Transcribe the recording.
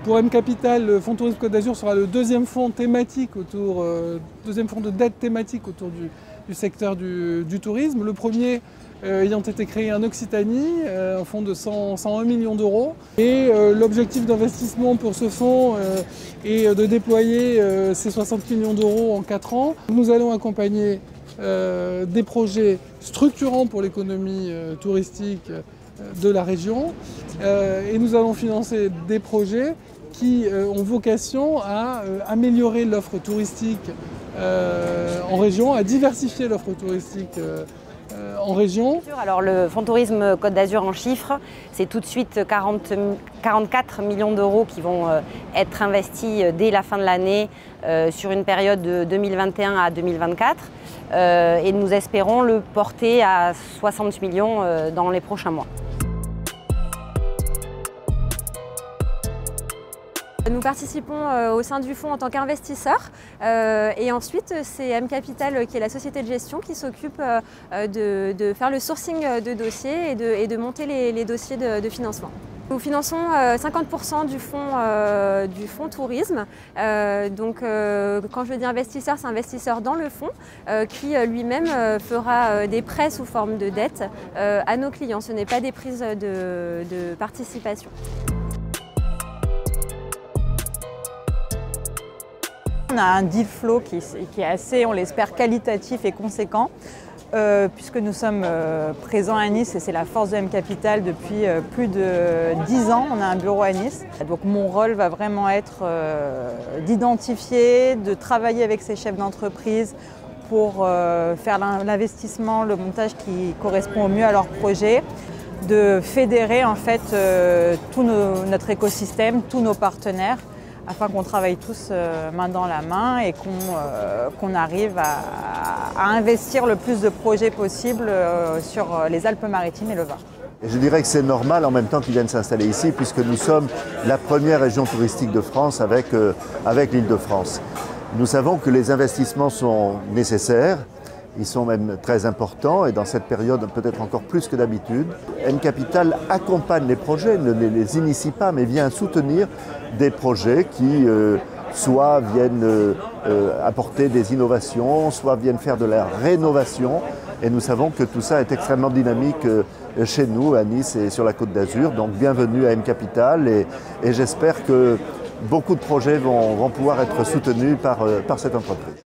Pour M Capital, le Fonds Tourisme Côte d'Azur sera le deuxième fonds thématique deuxième fonds de dette thématique autour du secteur du tourisme. Le premier ayant été créé en Occitanie, un fonds de 101 millions d'euros. Et l'objectif d'investissement pour ce fonds est de déployer ces 60 millions d'euros en 4 ans. Nous allons accompagner des projets structurants pour l'économie touristique de la région et nous allons financer des projets qui ont vocation à améliorer l'offre touristique en région, à diversifier l'offre touristique en région. Alors le Fonds Tourisme Côte d'Azur en chiffres, c'est tout de suite 44 millions d'euros qui vont être investis dès la fin de l'année sur une période de 2021 à 2024 et nous espérons le porter à 60 millions dans les prochains mois. Nous participons au sein du fonds en tant qu'investisseurs et ensuite c'est M Capital qui est la société de gestion qui s'occupe de faire le sourcing de dossiers et de monter les dossiers de financement. Nous finançons 50% du fonds tourisme. Donc quand je dis investisseur, c'est investisseur dans le fonds qui lui-même fera des prêts sous forme de dette à nos clients. Ce n'est pas des prises de participation. On a un deal flow qui est assez, on l'espère, qualitatif et conséquent, puisque nous sommes présents à Nice et c'est la force de M Capital depuis plus de 10 ans. On a un bureau à Nice. Donc mon rôle va vraiment être d'identifier, de travailler avec ces chefs d'entreprise pour faire l'investissement, le montage qui correspond au mieux à leur projet, de fédérer en fait tout notre écosystème, tous nos partenaires, afin qu'on travaille tous main dans la main et qu'on arrive à investir le plus de projets possible sur les Alpes-Maritimes et le Var. Je dirais que c'est normal en même temps qu'ils viennent s'installer ici puisque nous sommes la première région touristique de France avec l'Île-de-France. Nous savons que les investissements sont nécessaires, ils sont même très importants et dans cette période peut-être encore plus que d'habitude. M Capital accompagne les projets, ne les initie pas mais vient soutenir des projets qui soit viennent apporter des innovations, soit viennent faire de la rénovation. Et nous savons que tout ça est extrêmement dynamique chez nous, à Nice et sur la Côte d'Azur. Donc bienvenue à M Capital et j'espère que beaucoup de projets vont pouvoir être soutenus par cette entreprise.